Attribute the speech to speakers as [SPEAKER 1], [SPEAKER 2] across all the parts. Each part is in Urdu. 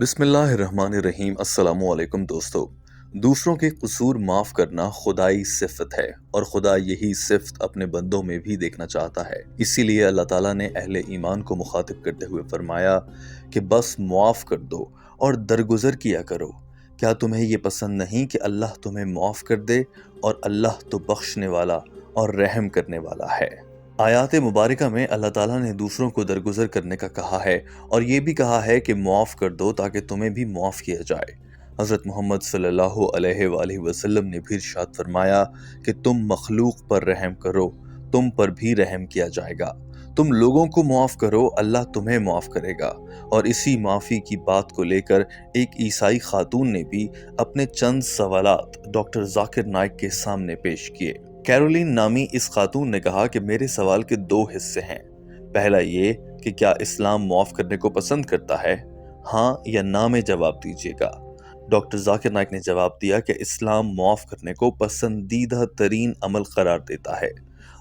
[SPEAKER 1] بسم اللہ الرحمن الرحیم۔ السلام علیکم دوستو۔ دوسروں کے قصور معاف کرنا خدائی صفت ہے اور خدا یہی صفت اپنے بندوں میں بھی دیکھنا چاہتا ہے۔ اسی لیے اللہ تعالیٰ نے اہل ایمان کو مخاطب کرتے ہوئے فرمایا کہ بس معاف کر دو اور درگزر کیا کرو۔ کیا تمہیں یہ پسند نہیں کہ اللہ تمہیں معاف کر دے، اور اللہ تو بخشنے والا اور رحم کرنے والا ہے۔ آیات مبارکہ میں اللہ تعالیٰ نے دوسروں کو درگزر کرنے کا کہا ہے، اور یہ بھی کہا ہے کہ معاف کر دو تاکہ تمہیں بھی معاف کیا جائے۔ حضرت محمد صلی اللہ علیہ وآلہ وسلم نے بھی ارشاد فرمایا کہ تم مخلوق پر رحم کرو، تم پر بھی رحم کیا جائے گا۔ تم لوگوں کو معاف کرو، اللہ تمہیں معاف کرے گا۔ اور اسی معافی کی بات کو لے کر ایک عیسائی خاتون نے بھی اپنے چند سوالات ڈاکٹر ذاکر نائک کے سامنے پیش کیے۔ کیرولین نامی اس خاتون نے کہا کہ میرے سوال کے دو حصے ہیں۔ پہلا یہ کہ کیا اسلام معاف کرنے کو پسند کرتا ہے؟ ہاں یا نہ میں جواب دیجیے گا۔ ڈاکٹر ذاکر نائک نے جواب دیا کہ اسلام معاف کرنے کو پسندیدہ ترین عمل قرار دیتا ہے۔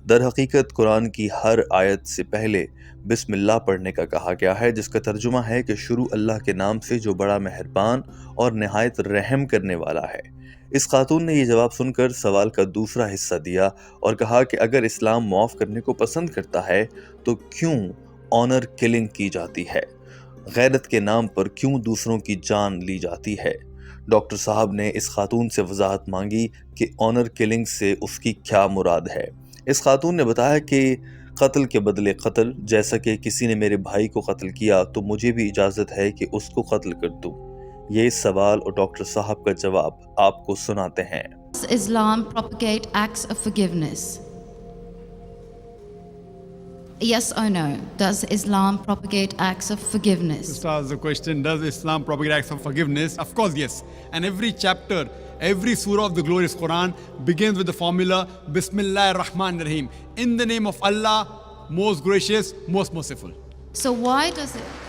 [SPEAKER 1] در حقیقت قرآن کی ہر آیت سے پہلے بسم اللہ پڑھنے کا کہا گیا ہے، جس کا ترجمہ ہے کہ شروع اللہ کے نام سے جو بڑا مہربان اور نہایت رحم کرنے والا ہے۔ اس خاتون نے یہ جواب سن کر سوال کا دوسرا حصہ دیا اور کہا کہ اگر اسلام معاف کرنے کو پسند کرتا ہے تو کیوں آنر کلنگ کی جاتی ہے؟ غیرت کے نام پر کیوں دوسروں کی جان لی جاتی ہے؟ ڈاکٹر صاحب نے اس خاتون سے وضاحت مانگی کہ آنر کلنگ سے اس کی کیا مراد ہے۔ اس خاتون نے بتایا کہ قتل کے بدلے قتل، جیسا کہ کسی نے میرے بھائی کو قتل کیا تو مجھے بھی اجازت ہے کہ اس کو قتل کر دوں۔ یہ سوال اور ڈاکٹر صاحب کا جواب آپ کو سناتے ہیں۔
[SPEAKER 2] Does Islam propagate acts of forgiveness? Yes or no? Does Islam propagate acts of forgiveness?
[SPEAKER 3] Ustaz, the question, does Islam propagate acts of forgiveness? Of course, yes. And every chapter, every surah of the glorious Quran begins with the formula, Bismillah ar-Rahman ar-Rahim. In the name of Allah, most gracious, most merciful.
[SPEAKER 2] So why does it?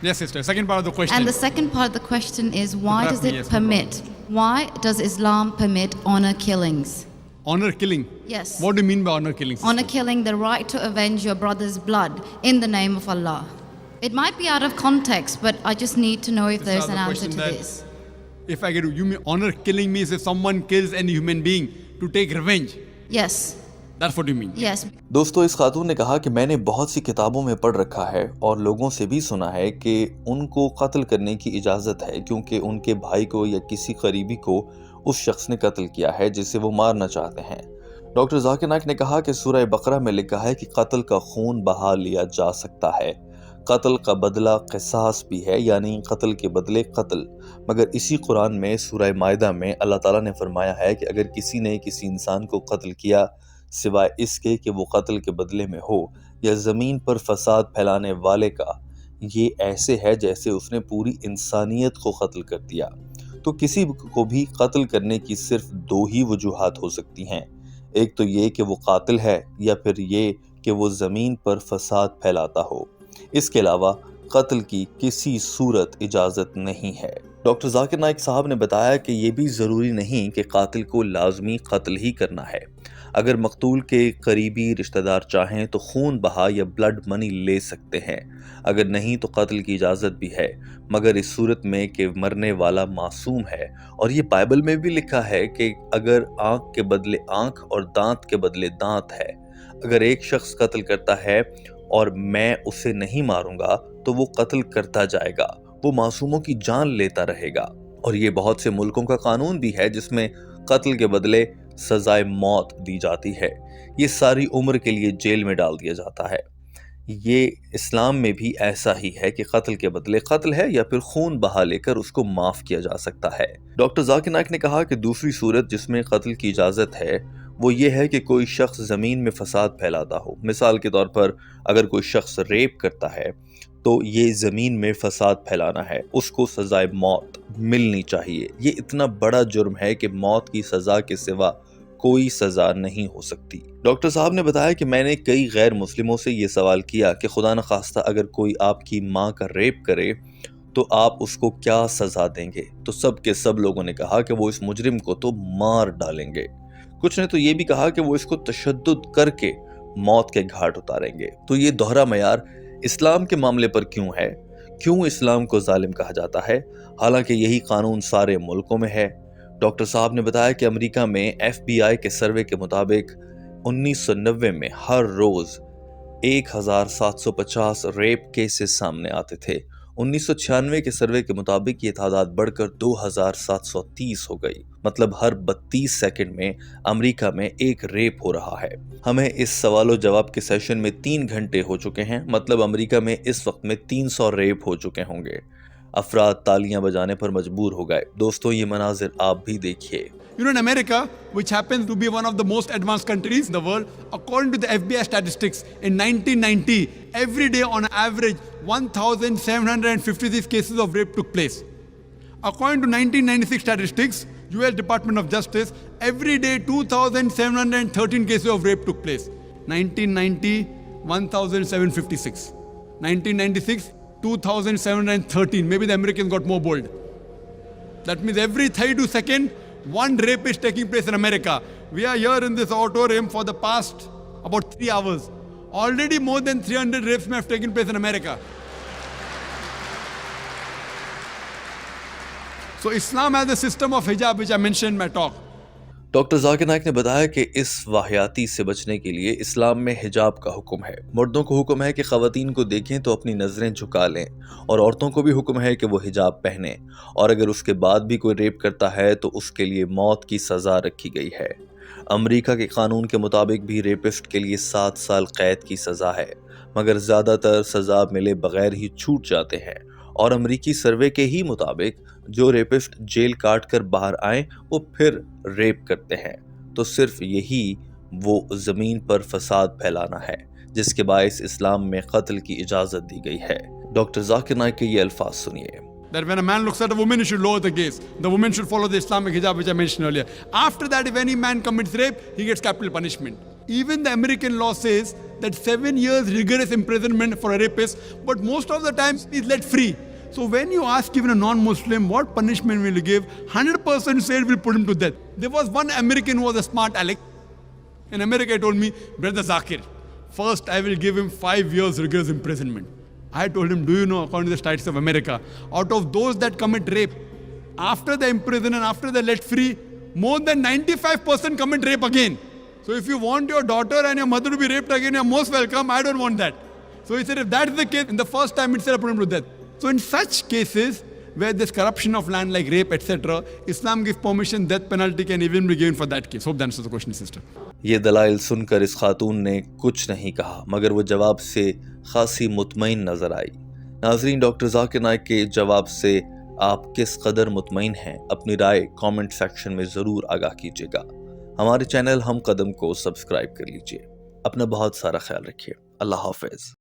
[SPEAKER 3] Yes, sister. Second part of the question.
[SPEAKER 2] And the second part of the question is, why
[SPEAKER 3] Interrupt
[SPEAKER 2] does
[SPEAKER 3] me,
[SPEAKER 2] it
[SPEAKER 3] yes, no
[SPEAKER 2] permit? Why does Islam permit honor killings?
[SPEAKER 3] Honor killing.
[SPEAKER 2] Yes.
[SPEAKER 3] What do you mean by honor killing, sister?
[SPEAKER 2] Honor killing, the right to avenge your brother's blood in the name of Allah. It might be out of context, but I just need to know if there's
[SPEAKER 3] Sister,
[SPEAKER 2] an
[SPEAKER 3] the
[SPEAKER 2] answer
[SPEAKER 3] question
[SPEAKER 2] to
[SPEAKER 3] that-
[SPEAKER 2] this.
[SPEAKER 3] If I get you mean honor killing means if someone kills any human being to take revenge.
[SPEAKER 2] Yes.
[SPEAKER 3] That's what you mean.
[SPEAKER 2] Yes.
[SPEAKER 1] دوستو، اس خاتون نے کہا کہ میں نے بہت سی کتابوں میں پڑھ رکھا ہے اور لوگوں سے بھی سنا ہے کہ ان کو قتل کرنے کی اجازت ہے کیونکہ ان کے بھائی کو یا کسی قریبی کو اس شخص نے قتل کیا ہے جسے وہ مارنا چاہتے ہیں۔ ڈاکٹر ذاکر نائک نے کہا کہ سورہ بقرہ میں لکھا ہے کہ قتل کا خون بہا لیا جا سکتا ہے۔ قتل کا بدلہ قصاص بھی ہے، یعنی قتل کے بدلے قتل۔ مگر اسی قرآن میں سورہ مائدہ میں اللہ تعالیٰ نے فرمایا ہے کہ اگر کسی نے کسی انسان کو قتل کیا سوائے اس کے کہ وہ قتل کے بدلے میں ہو یا زمین پر فساد پھیلانے والے کا، یہ ایسے ہے جیسے اس نے پوری انسانیت کو قتل کر دیا۔ تو کسی کو بھی قتل کرنے کی صرف دو ہی وجوہات ہو سکتی ہیں، ایک تو یہ کہ وہ قاتل ہے، یا پھر یہ کہ وہ زمین پر فساد پھیلاتا ہو۔ اس کے علاوہ قتل کی کسی صورت اجازت نہیں ہے۔ ڈاکٹر ذاکر نائک صاحب نے بتایا کہ یہ بھی ضروری نہیں کہ قاتل کو لازمی قتل ہی کرنا ہے۔ اگر مقتول کے قریبی رشتہ دار چاہیں تو خون بہا یا بلڈ منی لے سکتے ہیں، اگر نہیں تو قتل کی اجازت بھی ہے، مگر اس صورت میں کہ مرنے والا معصوم ہے۔ اور یہ بائبل میں بھی لکھا ہے کہ اگر آنکھ کے بدلے آنکھ اور دانت کے بدلے دانت ہے۔ اگر ایک شخص قتل کرتا ہے اور میں اسے نہیں ماروں گا تو وہ قتل کرتا جائے گا، وہ معصوموں کی جان لیتا رہے گا۔ اور یہ بہت سے ملکوں کا قانون بھی ہے جس میں قتل کے بدلے سزائے موت دی جاتی ہے، یہ ساری عمر کے لیے جیل میں ڈال دیا جاتا ہے۔ یہ اسلام میں بھی ایسا ہی ہے کہ قتل کے بدلے قتل ہے یا پھر خون بہا لے کر اس کو معاف کیا جا سکتا ہے۔ ڈاکٹر ذاکر نائک نے کہا کہ دوسری صورت جس میں قتل کی اجازت ہے وہ یہ ہے کہ کوئی شخص زمین میں فساد پھیلاتا ہو۔ مثال کے طور پر اگر کوئی شخص ریپ کرتا ہے تو یہ زمین میں فساد پھیلانا ہے، اس کو سزائے موت ملنی چاہیے۔ یہ اتنا بڑا جرم ہے کہ موت کی سزا کے سوا کوئی سزا نہیں ہو سکتی۔ ڈاکٹر صاحب نے بتایا کہ میں نے کئی غیر مسلموں سے یہ سوال کیا کہ خدا نخواستہ اگر کوئی آپ کی ماں کا ریپ کرے تو آپ اس کو کیا سزا دیں گے؟ تو سب کے سب لوگوں نے کہا کہ وہ اس مجرم کو تو مار ڈالیں گے۔ کچھ نے تو یہ بھی کہا کہ وہ اس کو تشدد کر کے موت کے گھاٹ اتاریں گے۔ تو یہ دوہرا معیار اسلام کے معاملے پر کیوں ہے؟ کیوں اسلام کو ظالم کہا جاتا ہے حالانکہ یہی قانون سارے ملکوں میں ہے؟ ڈاکٹر صاحب نے بتایا کہ امریکہ میں FBI کے سروے کے مطابق 1990 میں ہر روز 1750 ریپ کیسز سامنے آتے تھے۔ 1996 کے سروے کے مطابق یہ تعداد بڑھ کر 2730 ہو گئی، مطلب ہر 32 سیکنڈ میں امریکہ میں ایک ریپ ہو رہا ہے۔ ہمیں اس سوال و جواب کے سیشن میں 3 گھنٹے ہو چکے ہیں، مطلب امریکہ میں اس وقت میں 300 ریپ ہو چکے ہوں گے۔ افراد تالیاں بجانے پر مجبور ہو گئے۔ دوستو یہ مناظر آپ بھی دیکھیے۔
[SPEAKER 3] You know, in America, which happens to be one of the most advanced countries in the world, according to the FBI statistics, in 1990, every day on average, 1,756 cases of rape took place. According to 1996 statistics, US Department of Justice, every day 2,713 cases of rape took place. 1990, 1,756. 1996, 2,713. Maybe the Americans got more bold. That means every 32 seconds, one rape is taking place in America. We are here in this auditorium for the past about 3 hours. Already more than 300 rapes may have taken place in America. So Islam has a system of hijab which I mentioned in my talk.
[SPEAKER 1] Doctor Zakir Naik نے بتایا کہ اس واحیاتی سے بچنے کے لیے اسلام میں حجاب کا حکم ہے۔ مردوں کو حکم ہے کہ خواتین کو دیکھیں تو اپنی نظریں جھکا لیں، اور عورتوں کو بھی حکم ہے کہ وہ حجاب پہنیں، اور اگر اس کے بعد بھی کوئی ریپ کرتا ہے تو اس کے لیے موت کی سزا رکھی گئی ہے۔ امریکہ کے قانون کے مطابق بھی ریپسٹ کے لیے 7 سال قید کی سزا ہے، مگر زیادہ تر سزا ملے بغیر ہی چھوٹ جاتے ہیں، اور امریکی سروے کے ہی مطابق جو ریپسٹ جیل کاٹ کر باہر آئیں وہ پھر ریپ کرتے ہیں، تو صرف یہی وہ زمین پر فساد پھیلانا ہے جس کے باعث اسلام میں قتل کی اجازت دی گئی ہے۔ ڈاکٹر ذاکر نائک کے یہ الفاظ سنیے۔
[SPEAKER 3] That when a man looks at a woman, he should lower the gaze. The woman should follow the Islamic hijab which I mentioned earlier. After that, if any man commits rape, he gets capital punishment. Even the American law says that 7 years rigorous imprisonment for a rapist, but most of the time he's let free. So when you ask even a non-Muslim what punishment will you give, 100% say we'll put him to death. There was one American who was a smart aleck. In America, he told me, Brother Zakir, first I will give him 5 years rigorous imprisonment. I told him, do you know, according to the statistics of America, out of those that commit rape, after they imprison and after they're let free, more than 95% commit rape again. So if you want your daughter and your mother to be raped again, you're most welcome. I don't want that. So he said, if that's the case, in the first time itself, put him to death. So in such cases, where there's corruption of land like rape, etc., Islam gives permission, death penalty can even be given for that case. Hope that answers the question, sister.
[SPEAKER 1] یہ دلائل سن کر اس خاتون نے کچھ نہیں کہا، مگر وہ جواب سے خاصی مطمئن نظر آئی۔ ناظرین، ڈاکٹر ذاکر نائک کے جواب سے آپ کس قدر مطمئن ہیں؟ اپنی رائے کامنٹ سیکشن میں ضرور آگاہ کیجیے گا۔ ہمارے چینل ہم قدم کو سبسکرائب کر لیجیے۔ اپنا بہت سارا خیال رکھیے۔ اللہ حافظ۔